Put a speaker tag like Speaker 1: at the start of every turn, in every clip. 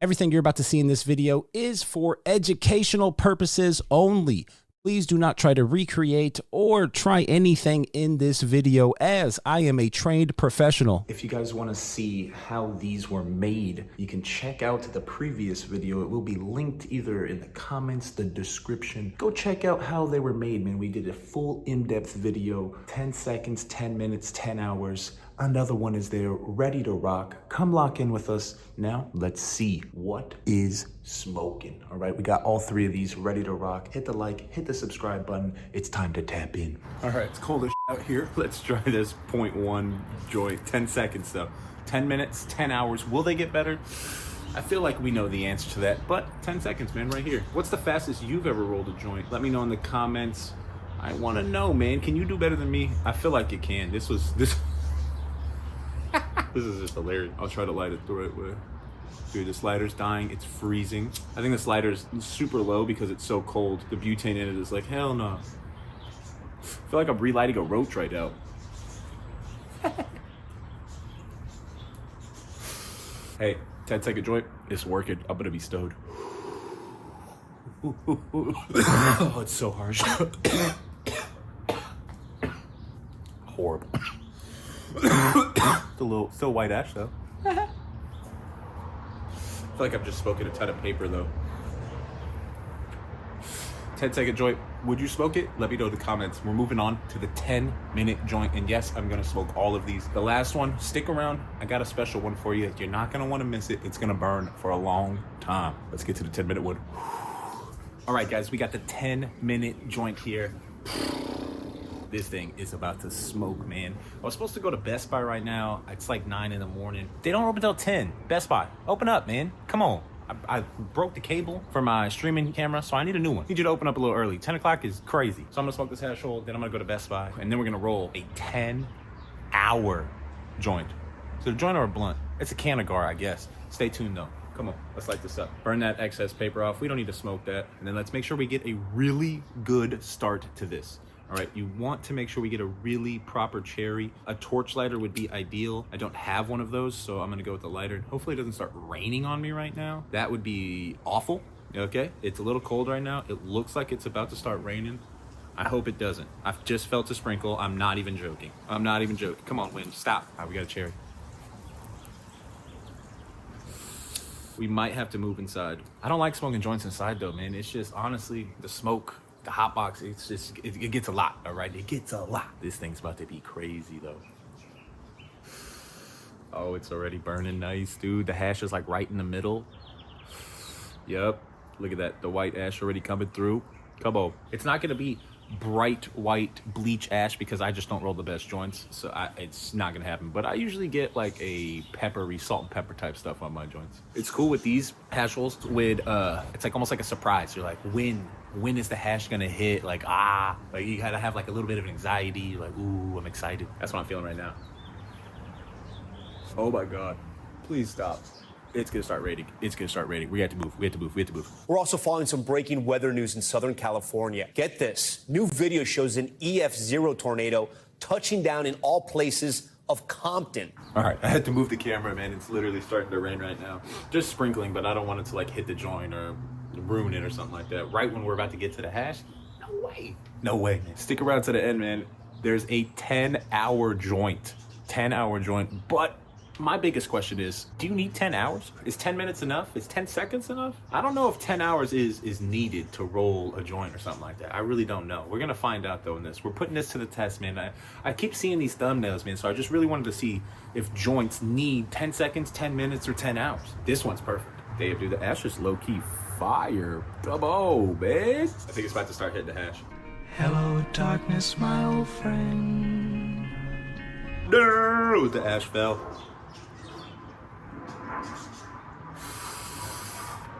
Speaker 1: Everything you're about to see in this video is for educational purposes only. Please do not try to recreate or try anything in this video, as I am a trained professional. If you guys want to see how these were made, you can check out the previous video. It will be linked either in the comments, the description. Go check out how they were made, man. We did a full in-depth video, 10 seconds, 10 minutes, 10 hours. Another one is there, ready to rock. Come lock in with us. Now, let's see what is smoking. All right, we got all three of these ready to rock. Hit the like, hit the subscribe button. It's time to tap in. All right, it's cold as out here. Let's try this 0.1 joint. 10 seconds though. 10 minutes, 10 hours. Will they get better? I feel like we know the answer to that, but 10 seconds, man, right here. What's the fastest you've ever rolled a joint? Let me know in the comments. I want to know, man. Can you do better than me? I feel like you can. This is just hilarious. I'll try to light it the right way. Dude, the slider's dying. It's freezing. I think the slider's super low because it's so cold. The butane in it is like, hell no. I feel like I'm relighting a roach right now. Hey, 10-second joint. It's working. I'm gonna be stowed. Oh, it's so harsh. Horrible. Still white ash though. I feel like I'm just smoking a ton of paper though. 10-second joint. Would you smoke it? Let me know in the comments. We're moving on to the 10-minute joint. And yes, I'm gonna smoke all of these. The last one, stick around. I got a special one for you. You're not gonna wanna miss it. It's gonna burn for a long time. Let's get to the 10-minute one. All right, guys, we got the 10-minute joint here. This thing is about to smoke, man. I was supposed to go to Best Buy right now. It's like 9 in the morning. They don't open until 10. Best Buy, open up, man. Come on. I broke the cable for my streaming camera, so I need a new one. Need you to open up a little early. 10 o'clock is crazy. So I'm gonna smoke this hash roll, then I'm gonna go to Best Buy, and then we're gonna roll a 10-hour joint. So a joint or a blunt? It's a Canagar, I guess. Stay tuned though. Come on, let's light this up. Burn that excess paper off. We don't need to smoke that. And then let's make sure we get a really good start to this. All right, you want to make sure we get a really proper cherry. A torch lighter would be ideal. I don't have one of those, so I'm gonna go with the lighter. Hopefully it doesn't start raining on me right now. That would be awful, okay? It's a little cold right now. It looks like it's about to start raining. I hope it doesn't. I've just felt a sprinkle. I'm not even joking. I'm not even joking. Come on, wind, stop. All right, we got a cherry. We might have to move inside. I don't like smoking joints inside though, man. It's just, honestly, the smoke, the hot box, it's just, it gets a lot, all right? It gets a lot. This thing's about to be crazy though. Oh, it's already burning nice, dude. The hash is like right in the middle. Yep, look at that. The white ash already coming through. Come on. It's not gonna be bright white bleach ash because I just don't roll the best joints, so it's not gonna happen. But I usually get like a peppery, salt and pepper type stuff on my joints. It's cool with these hash rolls with it's like almost like a surprise. You're like, when is the hash gonna hit? Like you gotta have like a little bit of anxiety. Like, ooh, I'm excited. That's what I'm feeling right now. Oh my god, please stop. It's gonna start raining. It's gonna start raining. We have to move. We have to move. We have to move.
Speaker 2: We're also following some breaking weather news in Southern California. Get this. New video shows an EF0 tornado touching down in all places of Compton.
Speaker 1: All right, I had to move the camera, man. It's literally starting to rain right now. Just sprinkling, but I don't want it to like hit the joint or ruin it or something like that. Right when we're about to get to the hash? No way. No way, man. Stick around to the end, man. There's a 10-hour joint. 10-hour joint, but my biggest question is, do you need 10 hours? Is 10 minutes enough? Is 10 seconds enough? I don't know if 10 hours is needed to roll a joint or something like that. I really don't know. We're gonna find out though in this. We're putting this to the test, man. I keep seeing these thumbnails, man, so I just really wanted to see if joints need 10 seconds, 10 minutes, or 10 hours. This one's perfect. Damn, dude, the ash is low-key fire. Come on, man. I think it's about to start hitting the hash.
Speaker 3: Hello, darkness, my old friend.
Speaker 1: No, the ash fell.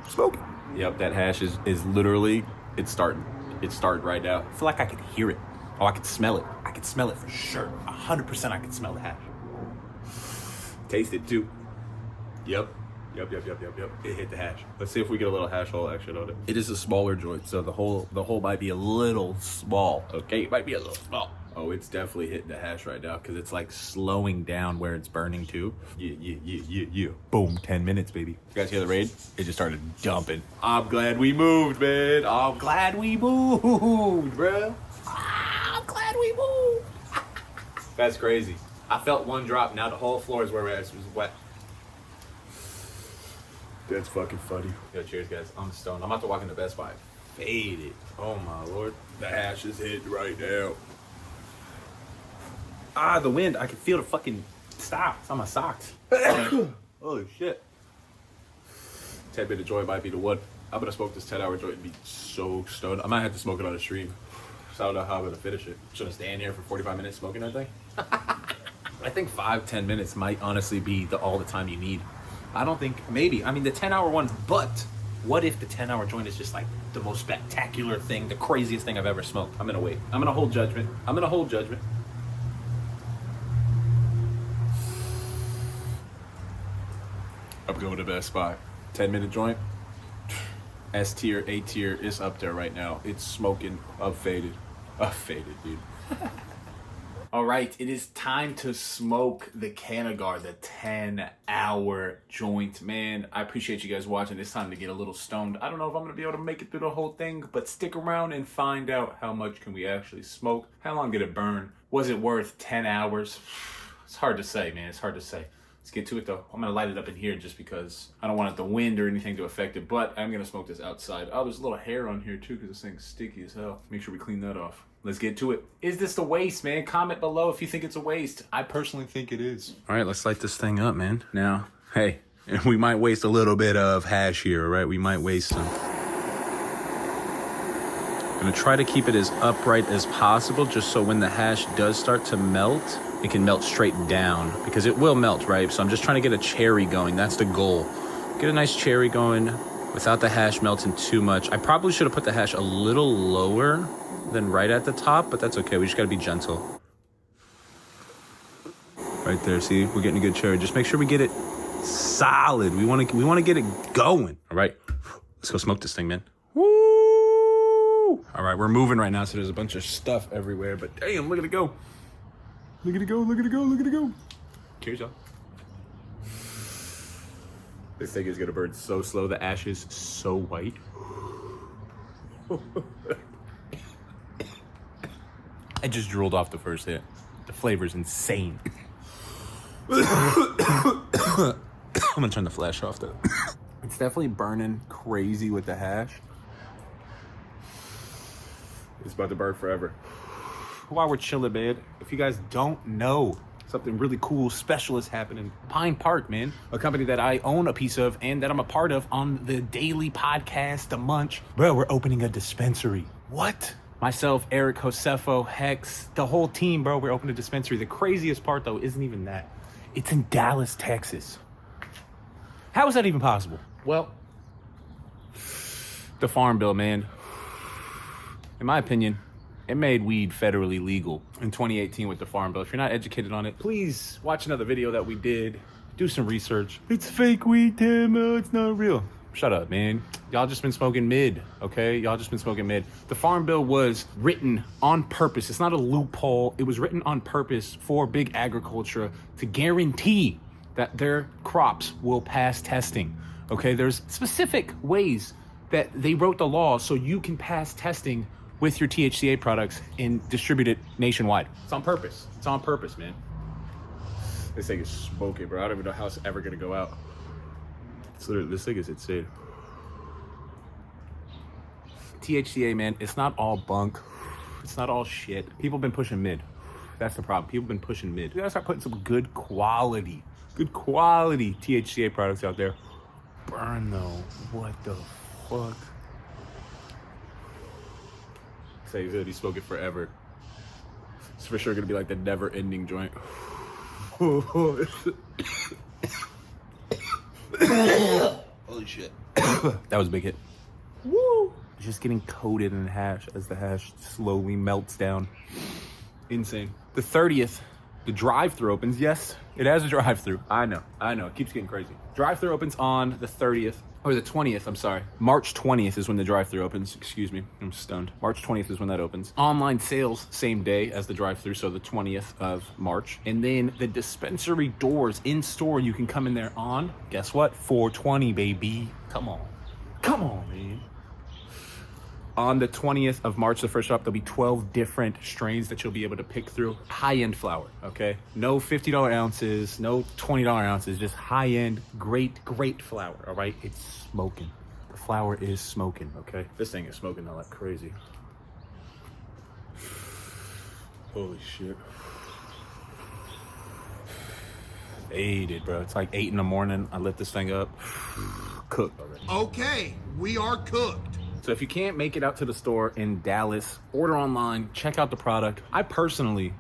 Speaker 1: Smoke. Yep, that hash is literally, it's starting. It's starting right now. I feel like I can hear it. Oh, I can smell it. I can smell it for sure. 100% I can smell the hash. Taste it too. Yep. It hit the hash. Let's see if we get a little hash hole action on it. It is a smaller joint, so the hole might be a little small. Okay, it might be a little small. Oh, it's definitely hitting the hash right now because it's like slowing down where it's burning to. Yeah. Boom, 10 minutes, baby. You guys hear the raid? It just started dumping. I'm glad we moved, man. I'm glad we moved, bro. I'm glad we moved. That's crazy. I felt one drop. Now the whole floor is where it was wet. That's fucking funny. Yo, cheers, guys. I'm stoned. I'm about to walk into Best Buy. Faded. Oh, my Lord. The hash is hitting right now. Ah, the wind. I can feel the fucking stop. It's on my socks. Holy shit. 10-minute joint might be the one. I'm gonna smoke this 10-hour joint and be so stoned. I might have to smoke it on a stream. So I don't know how I'm gonna finish it. Should I stand here for 45 minutes smoking that thing? I think 5-10 minutes might honestly be all the time you need. I don't think, maybe. I mean, the 10-hour one, but what if the 10-hour joint is just like the most spectacular thing, the craziest thing I've ever smoked? I'm gonna wait. I'm gonna hold judgment. I'm going to Best Buy. 10-minute joint. S tier, A tier is up there right now. It's smoking. Faded, dude. All right, it is time to smoke the Canagar, the 10-hour joint. Man, I appreciate you guys watching. It's time to get a little stoned. I don't know if I'm going to be able to make it through the whole thing, but stick around and find out how much can we actually smoke. How long did it burn? Was it worth 10 hours? It's hard to say, man. It's hard to say. Let's get to it, though. I'm going to light it up in here just because I don't want the wind or anything to affect it, but I'm going to smoke this outside. Oh, there's a little hair on here, too, because this thing's sticky as hell. Make sure we clean that off. Let's get to it. Is this a waste, man? Comment below if you think it's a waste. I personally think it is. All right, let's light this thing up, man. Now, hey, we might waste a little bit of hash here, all right? We might waste some. I'm going to try to keep it as upright as possible just so when the hash does start to melt, it can melt straight down because it will melt, right? So I'm just trying to get a cherry going. That's the goal. Get a nice cherry going without the hash melting too much. I probably should have put the hash a little lower than right at the top, but that's okay. We just got to be gentle. Right there, see? We're getting a good cherry. Just make sure we get it solid. We want to get it going. All right. Let's go smoke this thing, man. Woo! All right, we're moving right now, so there's a bunch of stuff everywhere, but damn, look at it go. Look at it go, look at it go, look at it go. Cheers, y'all. This thing is gonna burn so slow. The ash is so white. I just drooled off the first hit. The flavor's insane. I'm gonna turn the flash off though. It's definitely burning crazy with the hash. It's about to burn forever. While we're chilling, man, if you guys don't know, something really cool, special is happening. Pine Park, man, a company that I own a piece of and that I'm a part of on the daily podcast, The Munch. Bro, we're opening a dispensary. What? Myself, Eric, Josefo, Hex, the whole team, bro, we're opening a dispensary. The craziest part, though, isn't even that. It's in Dallas, Texas. How is that even possible? Well, the Farm Bill, man. In my opinion, it made weed federally legal in 2018 with the Farm Bill. If you're not educated on it, please watch another video that we did. Do some research. It's fake weed, Tim. It's not real. Shut up, man. Y'all just been smoking mid, okay? Y'all just been smoking mid. The Farm Bill was written on purpose. It's not a loophole. It was written on purpose for big agriculture to guarantee that their crops will pass testing, okay? There's specific ways that they wrote the law so you can pass testing with your THCA products and distribute it nationwide. It's on purpose. It's on purpose, man. This thing is smoking, bro. I don't even know how it's ever gonna go out. It's literally, this thing is insane. THCA, man, it's not all bunk. It's not all shit. People been pushing mid. That's the problem. People been pushing mid. We gotta start putting some good quality THCA products out there. Burn though. What the fuck? Say he's gonna be smoking forever. It's for sure gonna be like the never-ending joint. Holy shit. That was a big hit. Woo! Just getting coated in hash as the hash slowly melts down. Insane. The 30th, the drive-thru opens. Yes, it has a drive-thru. I know. It keeps getting crazy. Drive-thru opens on the 30th. or the 20th, I'm sorry. March 20th is when the drive-thru opens. Excuse me, I'm stoned. March 20th is when that opens. Online sales, same day as the drive-thru, so the 20th of March. And then the dispensary doors in store, you can come in there on, guess what? 4/20, baby. Come on. Come on, man. On the 20th of March, the first drop, there'll be 12 different strains that you'll be able to pick through. High-end flower, okay? No $50 ounces, no $20 ounces, just high-end, great flower, all right? It's smoking. The flower is smoking, okay? This thing is smoking like crazy. Holy shit. Faded, bro. It's like 8 in the morning. I lit this thing up. Cooked already.
Speaker 4: Okay, we are cooked.
Speaker 1: So if you can't make it out to the store in Dallas, order online, check out the product. I personally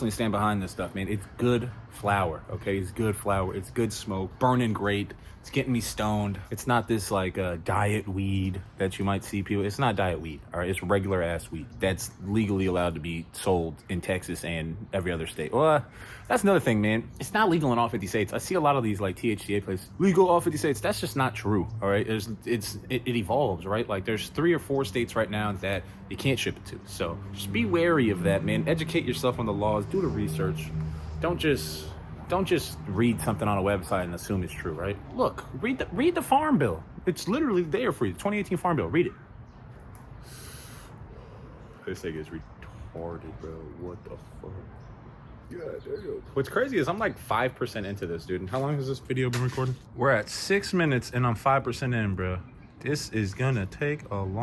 Speaker 1: stand behind this stuff, man. It's good flower, okay? It's good flower. It's good smoke, burning great. It's getting me stoned. It's not this like diet weed that you might see people. It's not diet weed, all right? It's regular ass weed that's legally allowed to be sold in Texas and every other state. Well, that's another thing, man. It's not legal in all 50 states. I see a lot of these like THCA places, legal all 50 states. That's just not true, all right? It evolves, right? Like there's 3 or 4 states right now that you can't ship it to. So just be wary of that, man. Educate yourself on the laws. Do the research. Don't just read something on a website and assume it's true, right? Look, read the Farm Bill. It's literally there for you. The 2018 Farm Bill. Read it. This thing is retarded, bro. What the fuck? God damn. What's crazy is I'm like 5% into this, dude. And how long has this video been recording? We're at 6 minutes and I'm 5% in, bro. This is gonna take a long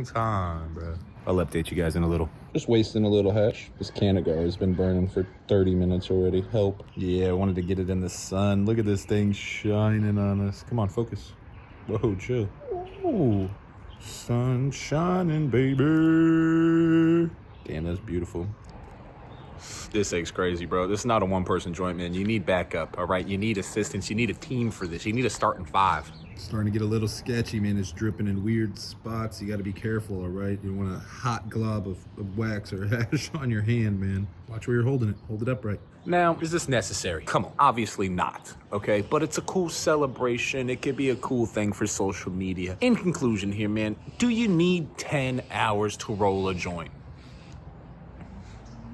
Speaker 1: time, bro. I'll update you guys in a little. Just wasting a little hash. This Canagar has been burning for 30 minutes already. Help. Yeah, I wanted to get it in the sun. Look at this thing shining on us. Come on, focus. Whoa, chill. Ooh, sun shining, baby. Damn, that's beautiful. This thing's crazy, bro. This is not a one-person joint, man. You need backup, all right? You need assistance. You need a team for this. You need to start in 5.
Speaker 5: Starting to get a little sketchy, man. It's dripping in weird spots. You got to be careful, all right? You don't want a hot glob of wax or hash on your hand, man. Watch where you're holding it. Hold it upright.
Speaker 1: Now, is this necessary? Come on. Obviously not, okay? But it's a cool celebration. It could be a cool thing for social media. In conclusion here, man, do you need 10 hours to roll a joint?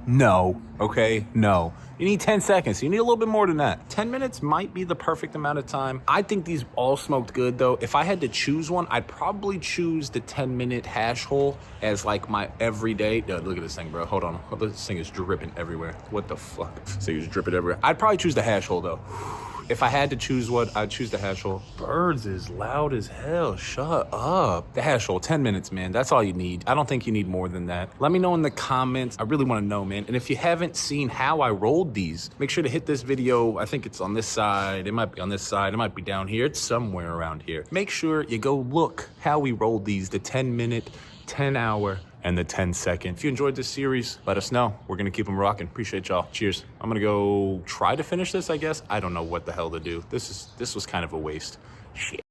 Speaker 1: No, okay? No. You need 10 seconds. You need a little bit more than that. 10 minutes might be the perfect amount of time. I think these all smoked good, though. If I had to choose one, I'd probably choose the 10-minute hash hole as like my everyday. Dude, look at this thing, bro. Hold on. This thing is dripping everywhere. What the fuck? This thing is dripping everywhere. I'd probably choose the hash hole, though. If I had to choose one, I'd choose the hash hole. Birds is loud as hell. Shut up. The hash hole, 10 minutes, man. That's all you need. I don't think you need more than that. Let me know in the comments. I really want to know, man. And if you haven't seen how I rolled these, make sure to hit this video. I think it's on this side. It might be on this side. It might be down here. It's somewhere around here. Make sure you go look how we rolled these, the 10-minute, 10-hour, and the 10-second. If you enjoyed this series, let us know. We're gonna keep them rocking. Appreciate y'all. Cheers. I'm gonna go try to finish this, I guess. I don't know what the hell to do. This was kind of a waste. Shit.